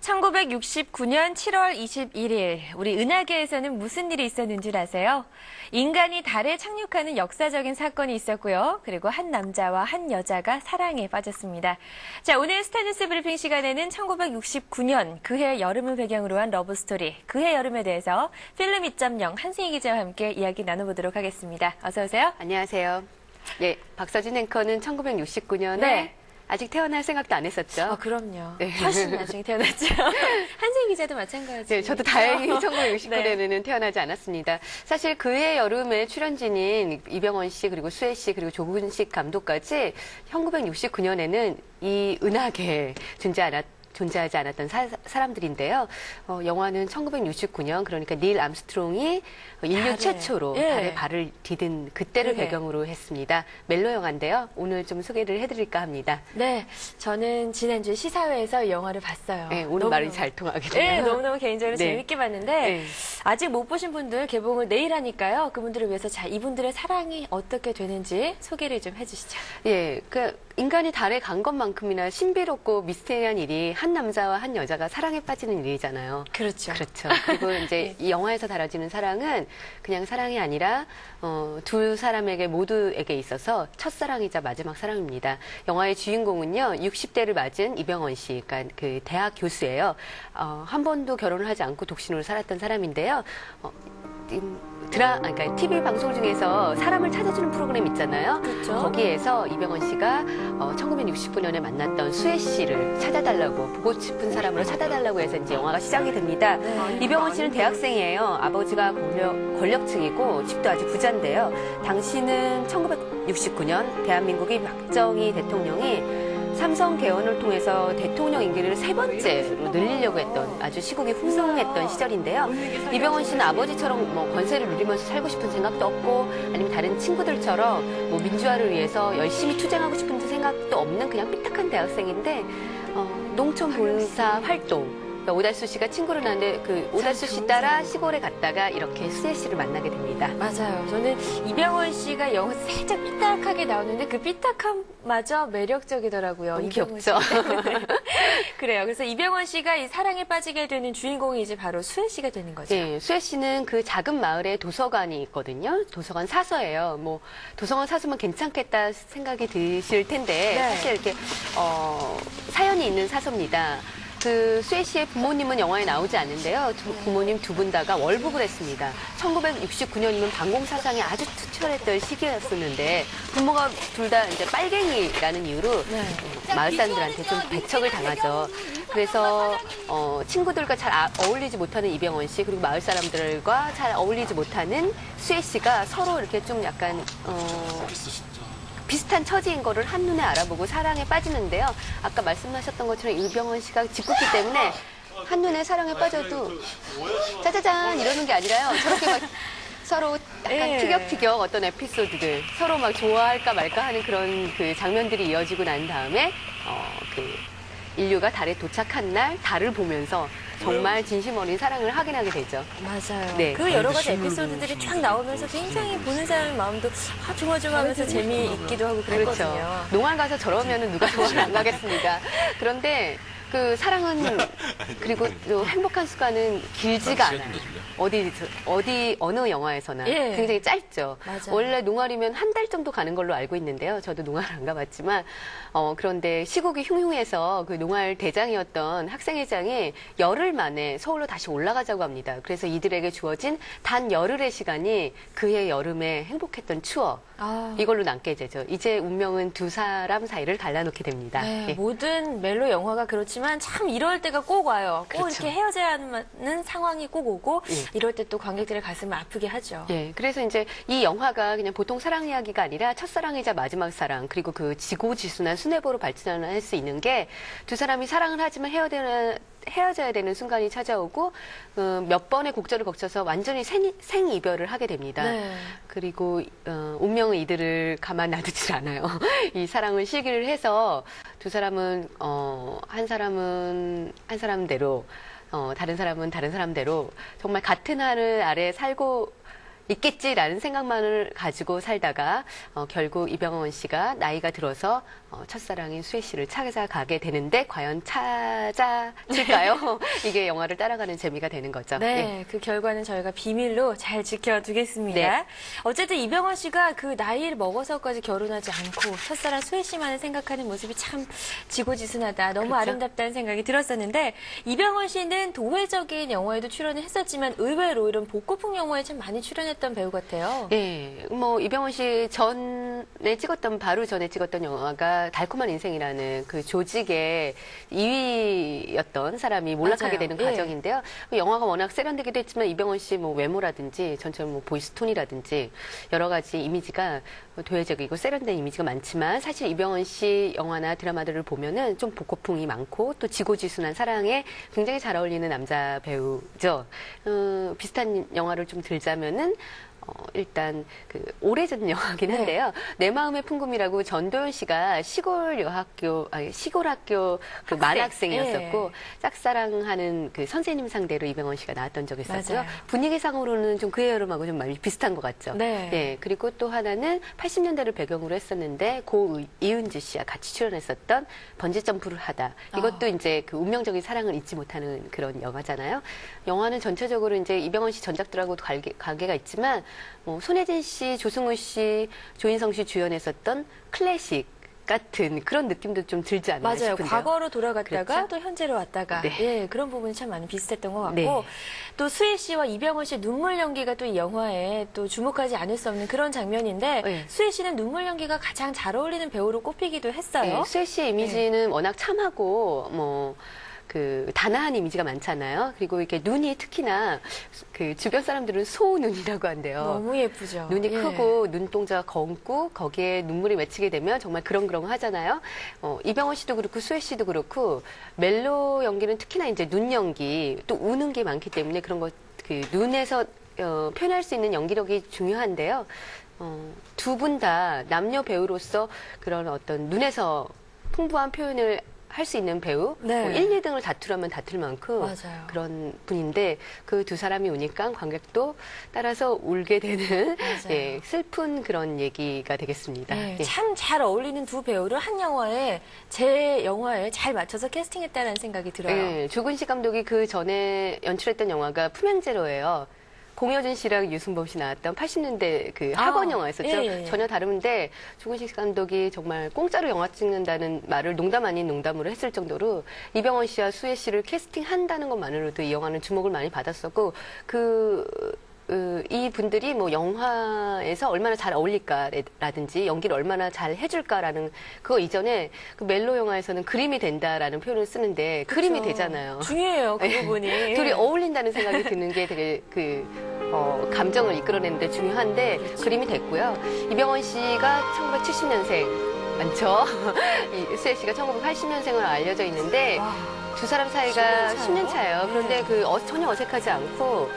1969년 7월 21일, 우리 은하계에서는 무슨 일이 있었는 줄 아세요? 인간이 달에 착륙하는 역사적인 사건이 있었고요. 그리고 한 남자와 한 여자가 사랑에 빠졌습니다. 자, 오늘 스타뉴스 브리핑 시간에는 1969년 그해 여름을 배경으로 한 러브스토리, 그해 여름에 대해서 필름 2.0 한승희 기자와 함께 이야기 나눠보도록 하겠습니다. 어서 오세요. 안녕하세요. 네, 박서진 앵커는 1969년에 아직 태어날 생각도 안 했었죠. 그럼요. 네. 훨씬 나중에 태어났죠. 한승희 기자도 마찬가지죠. 네, 저도 다행히 1969년에는 태어나지 않았습니다. 사실 그해 여름에 출연진인 이병헌 씨, 그리고 수혜 씨, 그리고 조근식 감독까지 1969년에는 이 은하계에 존재하지 않았던 사람들인데요. 영화는 1969년, 그러니까 닐 암스트롱이 인류 최초로 달에 발을 디딘 그때를 배경으로 했습니다. 멜로 영화인데요. 오늘 좀 소개를 해드릴까 합니다. 네, 저는 지난주에 시사회에서 이 영화를 봤어요. 네, 오늘 말이 잘 통하게 돼요. 네, 너무너무 개인적으로 재밌게 봤는데 아직 못 보신 분들 개봉을 내일 하니까요. 그분들을 위해서 자, 이분들의 사랑이 어떻게 되는지 소개를 좀 해주시죠. 예, 인간이 달에 간 것만큼이나 신비롭고 미스테리한 일이 한 남자와 한 여자가 사랑에 빠지는 일이잖아요. 그렇죠. 그렇죠. 그리고 이제 이 영화에서 다뤄지는 사랑은 그냥 사랑이 아니라 두 사람에게 모두에게 있어서 첫사랑이자 마지막 사랑입니다. 영화의 주인공은요, 60대를 맞은 이병헌 씨, 그러니까 그 대학 교수예요. 한 번도 결혼을 하지 않고 독신으로 살았던 사람인데요. 그러니까 TV 방송 중에서 사람을 찾아주는 프로그램 있잖아요. 그렇죠. 거기에서 이병헌 씨가 1969년에 만났던 수혜 씨를 찾아달라고, 보고 싶은 사람으로 찾아달라고 해서 이제 영화가 시작이 됩니다. 이병헌 씨는 대학생이에요. 아버지가 권력층이고 집도 아주 부자인데요. 당시는 1969년 대한민국이 박정희 대통령이 삼성 개헌을 통해서 대통령 임기를 3번째로 늘리려고 했던 아주 시국이 흉흉했던 시절인데요. 이병헌 씨는 아버지처럼 권세를 누리면서 살고 싶은 생각도 없고, 아니면 다른 친구들처럼 민주화를 위해서 열심히 투쟁하고 싶은 생각도 없는 그냥 삐딱한 대학생인데, 농촌 봉사 활동, 오달수 씨가 친구를 낳는데 그 오달수 씨 따라 시골에 갔다가 이렇게 수혜 씨를 만나게 됩니다. 맞아요. 저는 이병헌 씨가 영화에서 살짝 삐딱하게 나오는데 그 삐딱함마저 매력적이더라고요. 귀엽죠. 그래요. 그래서 이병헌 씨가 이 사랑에 빠지게 되는 주인공이 이제 바로 수혜 씨가 되는 거죠. 네, 수혜 씨는 그 작은 마을에 도서관이 있거든요. 도서관 사서예요. 도서관 사서면 괜찮겠다 생각이 드실 텐데 사실 이렇게 사연이 있는 사서입니다. 그 수혜 씨의 부모님은 영화에 나오지 않는데요. 부모님 두 분 다가 월북을 했습니다. 1969년이면 반공사상이 아주 투철했던 시기였었는데 부모가 둘 다 이제 빨갱이라는 이유로 마을 사람들한테 좀 배척을 당하죠. 그래서 친구들과 잘 어울리지 못하는 이병헌 씨, 그리고 마을 사람들과 잘 어울리지 못하는 수혜 씨가 서로 이렇게 좀 약간 비슷한 처지인 거를 한눈에 알아보고 사랑에 빠지는데요. 아까 말씀하셨던 것처럼 이병헌 씨가 짓궂기 때문에 한눈에 사랑에 빠져도 짜자잔 이러는 게 아니라요. 저렇게 막 서로 약간 티격태격 어떤 에피소드들, 서로 막 좋아할까 말까 하는 그런 그 장면들이 이어지고 난 다음에 인류가 달에 도착한 날 달을 보면서 정말 진심 어린 사랑을 확인하게 되죠. 맞아요. 네. 그 여러 가지 에피소드들이 쫙 나오면서 굉장히 보는 사람의 마음도 조마조마하면서 재미있기도 하고 그랬거든요. 그렇죠. 농활 가서 저러면은 누가 농활을 안 가겠습니다. 그런데 그 사랑은 그리고 또 행복한 습관은 길지가 않아요. 어느 영화에서나 굉장히 짧죠. 맞아요. 원래 농활이면 한 달 정도 가는 걸로 알고 있는데요. 저도 농활을 안 가봤지만 그런데 시국이 흉흉해서 그 농활 대장이었던 학생회장이 열흘 만에 서울로 다시 올라가자고 합니다. 그래서 이들에게 주어진 단 열흘의 시간이 그해 여름에 행복했던 추억. 이걸로 남게 되죠. 이제 운명은 두 사람 사이를 갈라놓게 됩니다. 모든 멜로 영화가 그렇지만 참 이럴 때가 꼭 와요. 꼭 그렇죠. 이렇게 헤어져야 하는 상황이 꼭 오고 이럴 때 또 관객들의 가슴을 아프게 하죠. 그래서 이제 이 영화가 그냥 보통 사랑 이야기가 아니라 첫사랑이자 마지막 사랑, 그리고 그 지고지순한 수뇌보로 발전할 수 있는 게 두 사람이 사랑을 하지만 헤어져야 되는 순간이 찾아오고 몇 번의 곡절을 거쳐서 완전히 생이별을 하게 됩니다. 그리고 운명은 이들을 가만 놔두질 않아요. 이 사랑을 실기를 해서 두 사람은 한 사람은 한 사람대로 다른 사람은 다른 사람대로 정말 같은 하늘 아래 살고 있겠지라는 생각만을 가지고 살다가 결국 이병헌 씨가 나이가 들어서 첫사랑인 수혜 씨를 찾아가게 되는데 과연 찾아질까요? 이게 영화를 따라가는 재미가 되는 거죠. 네, 그 결과는 저희가 비밀로 잘 지켜두겠습니다. 네. 어쨌든 이병헌 씨가 그 나이를 먹어서까지 결혼하지 않고 첫사랑 수혜 씨만을 생각하는 모습이 참 지고지순하다. 너무 그렇죠? 아름답다는 생각이 들었었는데 이병헌 씨는 도회적인 영화에도 출연을 했었지만 의외로 이런 복고풍 영화에 참 많이 출연했던 배우 같아요. 네, 뭐 이병헌 씨 바로 전에 찍었던 영화가 달콤한 인생이라는 그 조직의 2위였던 사람이 몰락하게 맞아요. 되는 예. 과정인데요. 영화가 워낙 세련되기도 했지만 이병헌 씨 뭐 외모라든지 전체적으로 뭐 보이스톤이라든지 여러 가지 이미지가 도회적이고 세련된 이미지가 많지만 사실 이병헌 씨 영화나 드라마들을 보면은 좀 복고풍이 많고 또 지고지순한 사랑에 굉장히 잘 어울리는 남자 배우죠. 비슷한 영화를 좀 들자면은 일단 오래전 영화긴 한데요. 내 마음의 풍금이라고 전도연 씨가 시골 학교 그 만학생이었었고 짝사랑하는 그 선생님 상대로 이병헌 씨가 나왔던 적이 있었고요. 맞아요. 분위기상으로는 좀 그의 여름하고 좀 많이 비슷한 것 같죠. 네. 네. 그리고 또 하나는 80년대를 배경으로 했었는데 이은주 씨와 같이 출연했었던 번지 점프를 하다. 이것도 이제 그 운명적인 사랑을 잊지 못하는 그런 영화잖아요. 영화는 전체적으로 이제 이병헌 씨 전작들하고도 관계가 있지만 뭐 손예진 씨, 조승우 씨, 조인성 씨 주연했었던 클래식 같은 그런 느낌도 좀 들지 않나 맞아요. 싶은데요. 과거로 돌아갔다가 그렇죠? 또 현재로 왔다가 네. 예, 그런 부분이 참 많이 비슷했던 것 같고 네. 또 수혜 씨와 이병헌 씨의 눈물 연기가 또 이 영화에 또 주목하지 않을 수 없는 그런 장면인데 네. 수혜 씨는 눈물 연기가 가장 잘 어울리는 배우로 꼽히기도 했어요. 네, 수혜 씨의 이미지는 워낙 참하고 뭐 단아한 이미지가 많잖아요. 그리고 이렇게 눈이 특히나 그 주변 사람들은 소눈이라고 한대요. 너무 예쁘죠. 눈이 예. 크고 눈동자가 검고 거기에 눈물이 맺히게 되면 정말 그렁그렁 하잖아요. 이병헌 씨도 그렇고 수혜 씨도 그렇고 멜로 연기는 특히나 이제 눈 연기 또 우는 게 많기 때문에 그런 거 그 눈에서 표현할 수 있는 연기력이 중요한데요. 두 분 다 남녀 배우로서 그런 어떤 눈에서 풍부한 표현을 할 수 있는 배우, 네. 뭐 1, 2등을 다투려면 다툴 만큼 맞아요. 그런 분인데 그 두 사람이 우니까 관객도 따라서 울게 되는 예, 슬픈 그런 얘기가 되겠습니다. 네, 예. 참 잘 어울리는 두 배우를 한 영화에 제 영화에 잘 맞춰서 캐스팅했다는 생각이 들어요. 예, 조근식 감독이 그 전에 연출했던 영화가 품행제로예요. 공효진 씨랑 유승범 씨 나왔던 80년대 그 학원 영화였었죠. 예. 전혀 다른데 조근식 감독이 정말 공짜로 영화 찍는다는 말을 농담 아닌 농담으로 했을 정도로 이병헌 씨와 수혜 씨를 캐스팅한다는 것만으로도 이 영화는 주목을 많이 받았었고 이 분들이 뭐 영화에서 얼마나 잘 어울릴까라든지 연기를 얼마나 잘 해줄까라는 그거 이전에 그 멜로 영화에서는 그림이 된다라는 표현을 쓰는데 그림이 되잖아요. 중요해요, 그 부분이. 둘이 어울린다는 생각이 드는 게 되게 감정을 이끌어내는데 중요한데 그림이 됐고요. 이병헌 씨가 1970년생 많죠. 수혜 씨가 1980년생으로 알려져 있는데 두 사람 사이가 10년 차예요. 그런데 전혀 어색하지 않고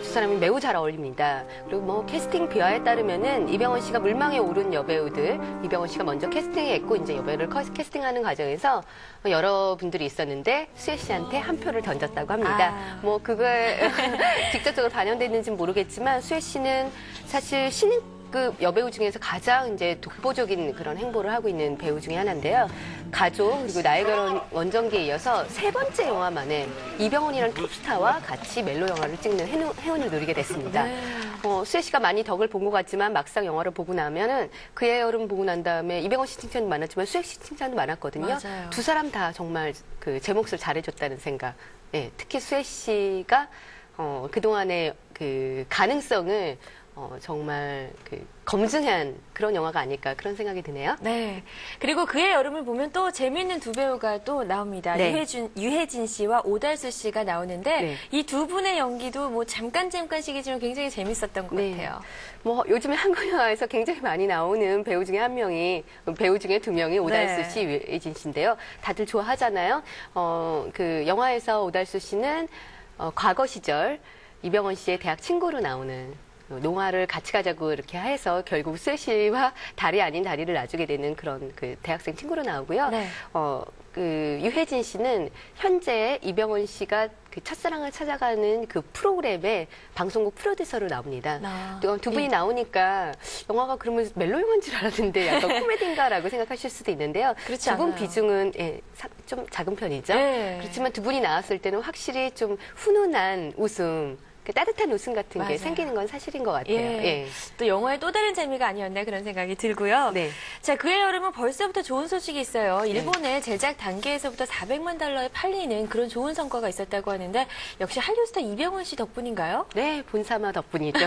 두 사람이 매우 잘 어울립니다. 그리고 뭐 캐스팅 비화에 따르면은 이병헌 씨가 물망에 오른 여배우들, 이병헌 씨가 먼저 캐스팅했고 이제 여배우를 캐스팅하는 과정에서 여러 분들이 있었는데 수혜 씨한테 한 표를 던졌다고 합니다. 뭐 그거에 직접적으로 반영됐는지는 모르겠지만 수혜 씨는 사실 신인급 여배우 중에서 가장 이제 독보적인 그런 행보를 하고 있는 배우 중에 하나인데요. 가족 그리고 나의 결혼 원정기에 이어서 세 번째 영화 만에 이병헌이라는 톱스타와 같이 멜로 영화를 찍는 행운을 누리게 됐습니다. 수혜 씨가 많이 덕을 본 것 같지만 막상 영화를 보고 나면은 그의 여름 보고 난 다음에 이병헌 씨 칭찬도 많았지만 수혜 씨 칭찬도 많았거든요. 맞아요. 두 사람 다 정말 제 몫을 잘해줬다는 생각. 예, 특히 수혜 씨가 그동안의 그 가능성을 정말 검증한 그런 영화가 아닐까 그런 생각이 드네요. 네. 그리고 그의 여름을 보면 또 재미있는 두 배우가 또 나옵니다. 네. 유해진 씨와 오달수 씨가 나오는데 네. 이 두 분의 연기도 뭐 잠깐씩이지만 굉장히 재밌었던 것 같아요. 뭐 요즘에 한국 영화에서 굉장히 많이 나오는 배우 중에 배우 중에 두 명이 오달수 씨, 유해진 씨인데요. 다들 좋아하잖아요. 그 영화에서 오달수 씨는 과거 시절 이병헌 씨의 대학 친구로 나오는 농화를 같이 가자고 이렇게 해서 결국 수혜 씨와 다리 아닌 다리를 놔주게 되는 그런 그 대학생 친구로 나오고요. 네. 그 유해진 씨는 현재 이병헌 씨가 그 첫사랑을 찾아가는 그 프로그램에 방송국 프로듀서로 나옵니다. 두 분이 나오니까 영화가 그러면 멜로 영화인 줄 알았는데 약간 코미디인가라고 생각하실 수도 있는데요. 두 분 비중은 좀 작은 편이죠. 그렇지만 두 분이 나왔을 때는 확실히 좀 훈훈한 웃음, 따뜻한 웃음 같은 게 생기는 건 사실인 것 같아요. 또 영화의 또 다른 재미가 아니었나 그런 생각이 들고요. 자, 그해 여름은 벌써부터 좋은 소식이 있어요. 일본의 제작 단계에서부터 400만 달러에 팔리는 그런 좋은 성과가 있었다고 하는데 역시 한류 스타 이병헌 씨 덕분인가요? 네, 본사마 덕분이죠.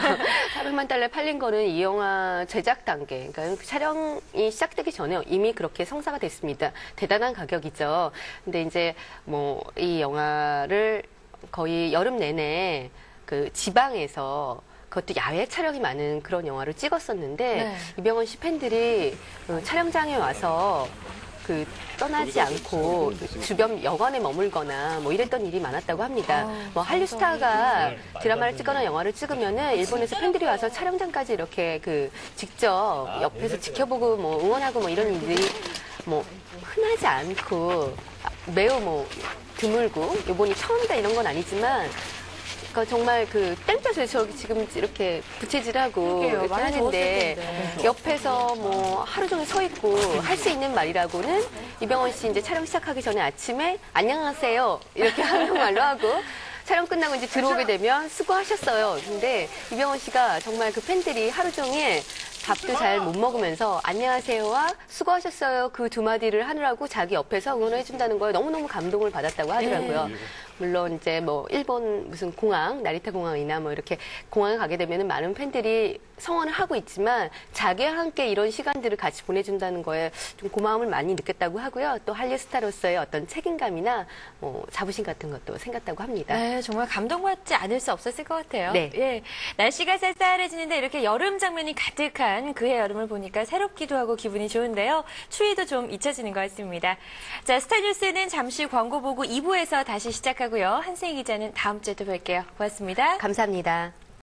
400만 달러에 팔린 거는 이 영화 제작 단계, 그러니까 촬영이 시작되기 전에 이미 그렇게 성사가 됐습니다. 대단한 가격이죠. 근데 이제 뭐 이 영화를 거의 여름 내내 그 지방에서 그것도 야외 촬영이 많은 그런 영화를 찍었었는데 이병헌 씨 팬들이 촬영장에 와서 그 떠나지 않고 주변 여관에 머물거나 뭐 이랬던 일이 많았다고 합니다. 뭐 한류 스타가 드라마를 찍거나 영화를 찍으면은 일본에서 팬들이 와서 촬영장까지 이렇게 그 직접 옆에서 지켜보고 뭐 응원하고 뭐 이런 일들이 뭐 흔하지 않고 매우 뭐 드물고 요번이 처음이다 이런 건 아니지만 그러니까 정말 그 땡볕에 저기 지금 이렇게 부채질하고 이렇게 하는데 옆에서 뭐 하루 종일 서 있고 할 수 있는 말이라고는 이병헌 씨 이제 촬영 시작하기 전에 아침에 안녕하세요 이렇게 한국말로 하고 촬영 끝나고 이제 들어오게 되면 수고하셨어요. 근데 이병헌 씨가 정말 그 팬들이 하루 종일 밥도 잘 못 먹으면서 안녕하세요와 수고하셨어요 그 두 마디를 하느라고 자기 옆에서 응원을 해준다는 거에 너무너무 감동을 받았다고 하더라고요. 물론 이제 뭐 일본 무슨 공항, 나리타 공항이나 뭐 이렇게 공항에 가게 되면 많은 팬들이 성원을 하고 있지만 자기와 함께 이런 시간들을 같이 보내준다는 거에 좀 고마움을 많이 느꼈다고 하고요. 또 한류 스타로서의 어떤 책임감이나 뭐 자부심 같은 것도 생겼다고 합니다. 네, 정말 감동받지 않을 수 없었을 것 같아요. 날씨가 쌀쌀해지는데 이렇게 여름 장면이 가득한 그해 여름을 보니까 새롭기도 하고 기분이 좋은데요. 추위도 좀 잊혀지는 것 같습니다. 자, 스타뉴스는 잠시 광고 보고 2부에서 다시 시작하고요. 한승희 기자는 다음 주에 또 뵐게요. 고맙습니다. 감사합니다.